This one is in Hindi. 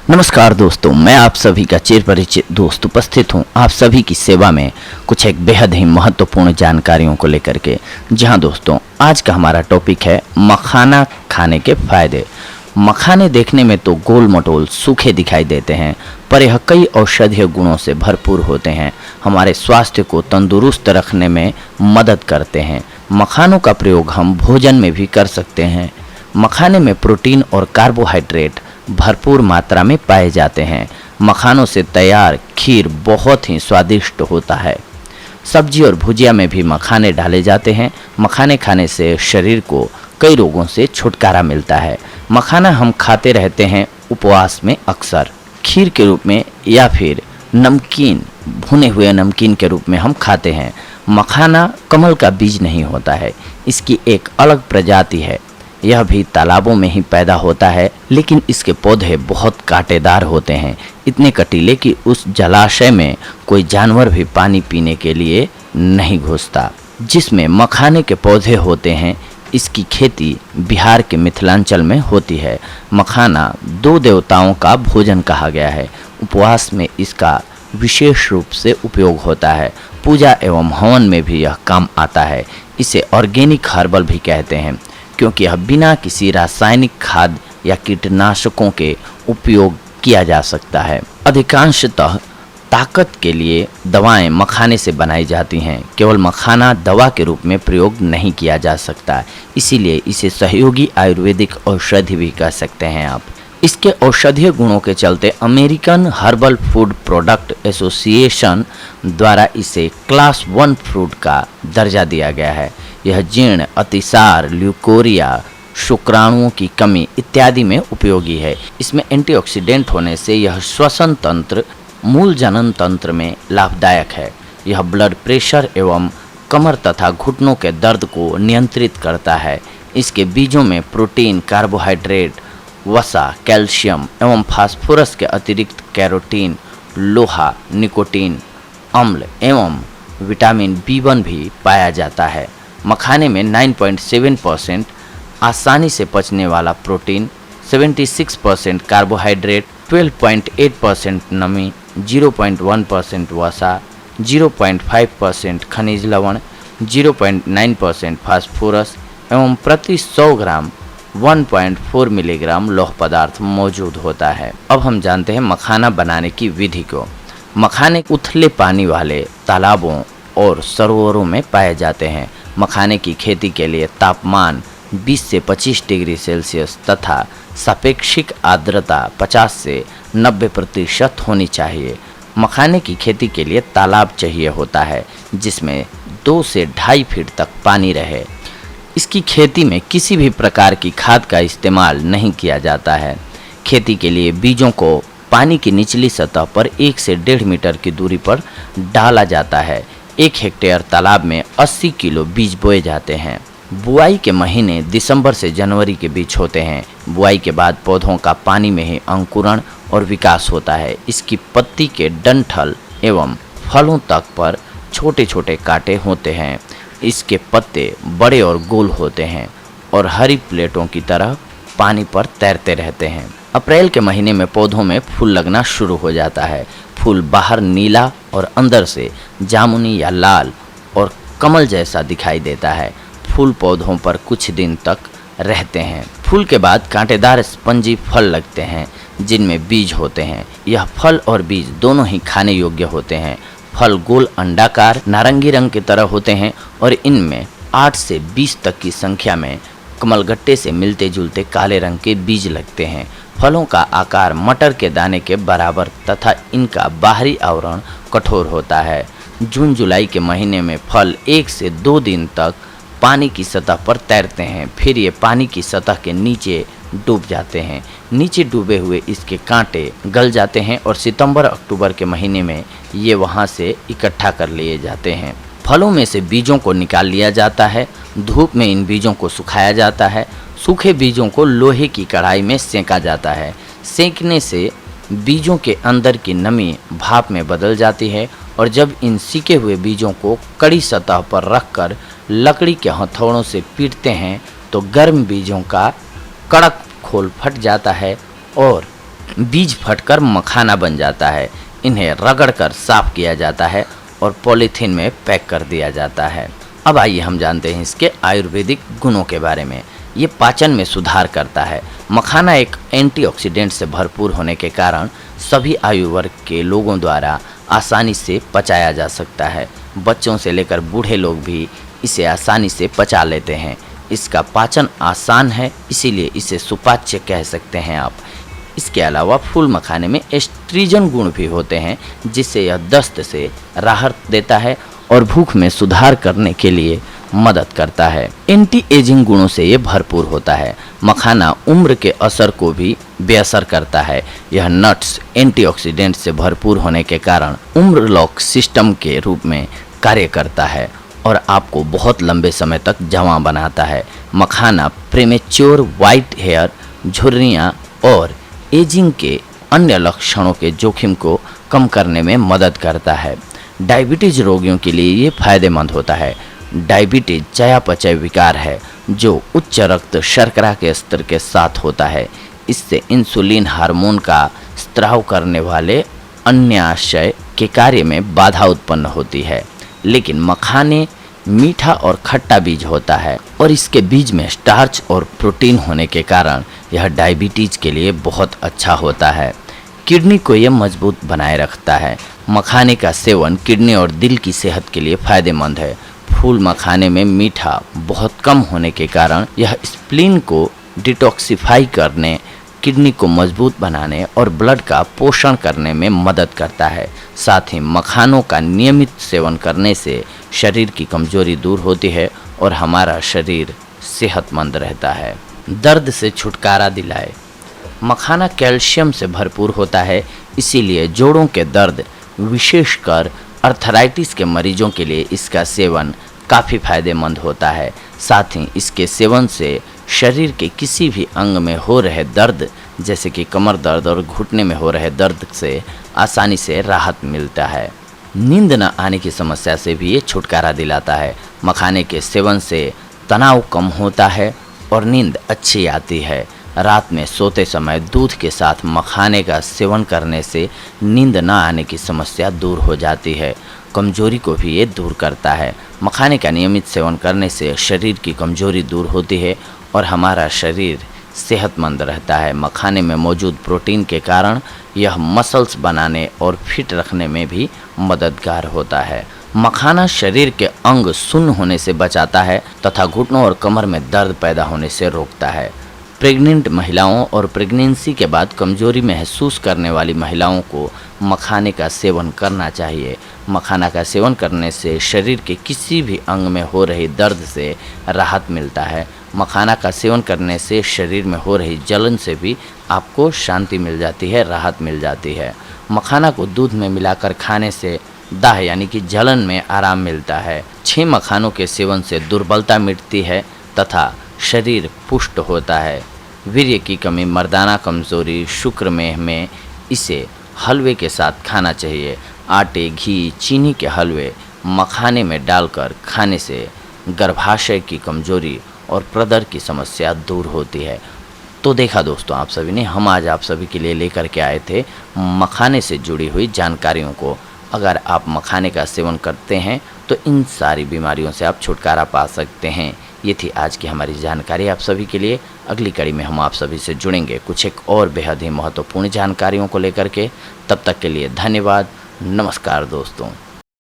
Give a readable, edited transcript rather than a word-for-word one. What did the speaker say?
नमस्कार दोस्तों, मैं आप सभी का चिर परिचित दोस्त उपस्थित हूं आप सभी की सेवा में कुछ एक बेहद ही महत्वपूर्ण जानकारियों को लेकर के। जहां दोस्तों, आज का हमारा टॉपिक है मखाना खाने के फायदे। मखाने देखने में तो गोल मटोल सूखे दिखाई देते हैं, पर यह कई औषधीय गुणों से भरपूर होते हैं। हमारे स्वास्थ्य को तंदुरुस्त रखने में मदद करते हैं। मखानों का प्रयोग हम भोजन में भी कर सकते हैं। मखाने में प्रोटीन और कार्बोहाइड्रेट भरपूर मात्रा में पाए जाते हैं। मखानों से तैयार खीर बहुत ही स्वादिष्ट होता है। सब्जी और भुजिया में भी मखाने डाले जाते हैं। मखाने खाने से शरीर को कई रोगों से छुटकारा मिलता है। मखाना हम खाते रहते हैं उपवास में, अक्सर खीर के रूप में या फिर नमकीन, भुने हुए नमकीन के रूप में हम खाते हैं। मखाना कमल का बीज नहीं होता है, इसकी एक अलग प्रजाति है। यह भी तालाबों में ही पैदा होता है, लेकिन इसके पौधे बहुत कांटेदार होते हैं, इतने कटीले कि उस जलाशय में कोई जानवर भी पानी पीने के लिए नहीं घुसता। जिसमें मखाने के पौधे होते हैं, इसकी खेती बिहार के मिथिलांचल में होती है। मखाना दो देवताओं का भोजन कहा गया है। उपवास में इसका विशेष रूप से उपयोग होता है। पूजा एवं हवन में भी यह काम आता है। इसे ऑर्गेनिक हर्बल भी कहते हैं, क्योंकि यह बिना किसी रासायनिक खाद या कीटनाशकों के उपयोग किया जा सकता है। अधिकांशतः ताकत के लिए दवाएं मखाने से बनाई जाती हैं। केवल मखाना दवा के रूप में प्रयोग नहीं किया जा सकता, इसीलिए इसे सहयोगी आयुर्वेदिक औषधि भी कह सकते हैं आप। इसके औषधीय गुणों के चलते American herbal food product association द्वारा इसे क्लास 1 फ्रूट का दर्जा दिया गया है। यह जीर्ण, अतिसार, ल्यूकोरिया, शुक्राणुओं की कमी इत्यादि में उपयोगी है। इसमें एंटीऑक्सीडेंट होने से यह श्वसन तंत्र, मूल जनन तंत्र में लाभदायक है। यह ब्लड प्रेशर एवं कमर तथा घुटनों के दर्द को नियंत्रित करता है। इसके बीजों में प्रोटीन, कार्बोहाइड्रेट, वसा, कैल्शियम एवं फास्फोरस के अतिरिक्त कैरोटीन, लोहा, निकोटीन, अम्ल एवं विटामिन B1 भी पाया जाता है। मखाने में 9.7% आसानी से पचने वाला प्रोटीन, 76% कार्बोहाइड्रेट, 12.8% नमी, 0.1% वसा, 0.5% खनिज लवण, 0.9% फास्फोरस एवं प्रति 100 ग्राम 1.4 मिलीग्राम लौह पदार्थ मौजूद होता है। अब हम जानते हैं मखाना बनाने की विधि को। मखाने उथले पानी वाले तालाबों और सरोवरों में पाए जाते हैं। मखाने की खेती के लिए तापमान 20 से 25 डिग्री सेल्सियस तथा सापेक्षिक आर्द्रता 50 से 90% होनी चाहिए। मखाने की खेती के लिए तालाब चाहिए होता है, जिसमें 2 से 2.5 फीट तक पानी रहे। इसकी खेती में किसी भी प्रकार की खाद का इस्तेमाल नहीं किया जाता है। खेती के लिए बीजों को पानी की निचली सतह पर 1 से 1.5 मीटर की दूरी पर डाला जाता है। 1 हेक्टेयर तालाब में 80 किलो बीज बोए जाते हैं। बुआई के महीने दिसंबर से जनवरी के बीच होते हैं। बुआई के बाद पौधों का पानी में ही अंकुरण और विकास होता है। इसकी पत्ती के डंठल एवं फलों तक पर छोटे छोटे कांटे होते हैं। इसके पत्ते बड़े और गोल होते हैं और हरी प्लेटों की तरह पानी पर तैरते रहते हैं। अप्रैल के महीने में पौधों में फूल लगना शुरू हो जाता है। फूल बाहर नीला और अंदर से जामुनी या लाल और कमल जैसा दिखाई देता है। फूल पौधों पर कुछ दिन तक रहते हैं। फूल के बाद कांटेदार स्पंजी फल लगते हैं, जिनमें बीज होते हैं। यह फल और बीज दोनों ही खाने योग्य होते हैं। फल गोल अंडाकार नारंगी रंग की तरह होते हैं और इनमें 8 से 20 तक की संख्या में कमलगट्टे से मिलते जुलते काले रंग के बीज लगते हैं। फलों का आकार मटर के दाने के बराबर तथा इनका बाहरी आवरण कठोर होता है। जून जुलाई के महीने में फल 1 से 2 दिन तक पानी की सतह पर तैरते हैं, फिर ये पानी की सतह के नीचे डूब जाते हैं। नीचे डूबे हुए इसके कांटे गल जाते हैं और सितंबर अक्टूबर के महीने में ये वहाँ से इकट्ठा कर लिए जाते हैं। फलों में से बीजों को निकाल लिया जाता है। धूप में इन बीजों को सुखाया जाता है। सूखे बीजों को लोहे की कढ़ाई में सेंका जाता है। सेंकने से बीजों के अंदर की नमी भाप में बदल जाती है और जब इन सीके हुए बीजों को कड़ी सतह पर रखकर लकड़ी के हथौड़ों से पीटते हैं तो गर्म बीजों का कड़क खोल फट जाता है और बीज फटकर मखाना बन जाता है। इन्हें रगड़कर साफ किया जाता है और पॉलीथीन में पैक कर दिया जाता है। अब आइए हम जानते हैं इसके आयुर्वेदिक गुणों के बारे में। ये पाचन में सुधार करता है। मखाना एक एंटीऑक्सीडेंट से भरपूर होने के कारण सभी आयु वर्ग के लोगों द्वारा आसानी से पचाया जा सकता है। बच्चों से लेकर बूढ़े लोग भी इसे आसानी से पचा लेते हैं। इसका पाचन आसान है, इसीलिए इसे सुपाच्य कह सकते हैं आप। इसके अलावा फूल मखाने में एस्ट्रीजन गुण भी होते हैं, जिससे यह दस्त से राहत देता है और भूख में सुधार करने के लिए मदद करता है। एंटी एजिंग गुणों से ये भरपूर होता है। मखाना उम्र के असर को भी बेअसर करता है। यह नट्स एंटीऑक्सीडेंट से भरपूर होने के कारण उम्र लॉक सिस्टम के रूप में कार्य करता है और आपको बहुत लंबे समय तक जवां बनाता है। मखाना प्रीमेच्योर वाइट हेयर, झुर्रियाँ और एजिंग के अन्य लक्षणों के जोखिम को कम करने में मदद करता है। डायबिटीज रोगियों के लिए ये फायदेमंद होता है। डायबिटीज चयापचय विकार है जो उच्च रक्त शर्करा के स्तर के साथ होता है। इससे इंसुलिन हार्मोन का स्त्राव करने वाले अन्याशय के कार्य में बाधा उत्पन्न होती है। लेकिन मखाने मीठा और खट्टा बीज होता है और इसके बीज में स्टार्च और प्रोटीन होने के कारण यह डायबिटीज के लिए बहुत अच्छा होता है। किडनी को यह मजबूत बनाए रखता है। मखाने का सेवन किडनी और दिल की सेहत के लिए फायदेमंद है। फूल मखाने में मीठा बहुत कम होने के कारण यह स्प्लीन को डिटॉक्सिफाई करने, किडनी को मजबूत बनाने और ब्लड का पोषण करने में मदद करता है। साथ ही मखानों का नियमित सेवन करने से शरीर की कमजोरी दूर होती है और हमारा शरीर सेहतमंद रहता है। दर्द से छुटकारा दिलाए। मखाना कैल्शियम से भरपूर होता है, इसीलिए जोड़ों के दर्द, विशेषकर अर्थराइटिस के मरीजों के लिए इसका सेवन काफ़ी फायदेमंद होता है। साथ ही इसके सेवन से शरीर के किसी भी अंग में हो रहे दर्द, जैसे कि कमर दर्द और घुटने में हो रहे दर्द से आसानी से राहत मिलता है। नींद न आने की समस्या से भी ये छुटकारा दिलाता है। मखाने के सेवन से तनाव कम होता है और नींद अच्छी आती है। रात में सोते समय दूध के साथ मखाने का सेवन करने से नींद न आने की समस्या दूर हो जाती है। कमजोरी को भी ये दूर करता है। मखाने का नियमित सेवन करने से शरीर की कमजोरी दूर होती है और हमारा शरीर सेहतमंद रहता है। मखाने में मौजूद प्रोटीन के कारण यह मसल्स बनाने और फिट रखने में भी मददगार होता है। मखाना शरीर के अंग सुन्न होने से बचाता है तथा घुटनों और कमर में दर्द पैदा होने से रोकता है। प्रेग्नेंट महिलाओं और प्रेगनेंसी के बाद कमजोरी महसूस करने वाली महिलाओं को मखाने का सेवन करना चाहिए। मखाना का सेवन करने से शरीर के किसी भी अंग में हो रही दर्द से राहत मिलता है। मखाना का सेवन करने से शरीर में हो रही जलन से भी आपको शांति मिल जाती है, राहत मिल जाती है। मखाना को दूध में मिलाकर खाने से दाह यानी कि जलन में आराम मिलता है। 6 मखानों के सेवन से दुर्बलता मिटती है तथा शरीर पुष्ट होता है। वीर्य की कमी, मर्दाना कमजोरी, शुक्रमेह में इसे हलवे के साथ खाना चाहिए। आटे, घी, चीनी के हलवे मखाने में डालकर खाने से गर्भाशय की कमजोरी और प्रदर की समस्या दूर होती है। तो देखा दोस्तों, आप सभी ने, हम आज आप सभी के लिए लेकर के आए थे मखाने से जुड़ी हुई जानकारियों को। अगर आप मखाने का सेवन करते हैं तो इन सारी बीमारियों से आप छुटकारा पा सकते हैं। ये थी आज की हमारी जानकारी आप सभी के लिए। अगली कड़ी में हम आप सभी से जुड़ेंगे कुछ एक और बेहद ही महत्वपूर्ण जानकारियों को लेकर के। तब तक के लिए धन्यवाद। नमस्कार दोस्तों।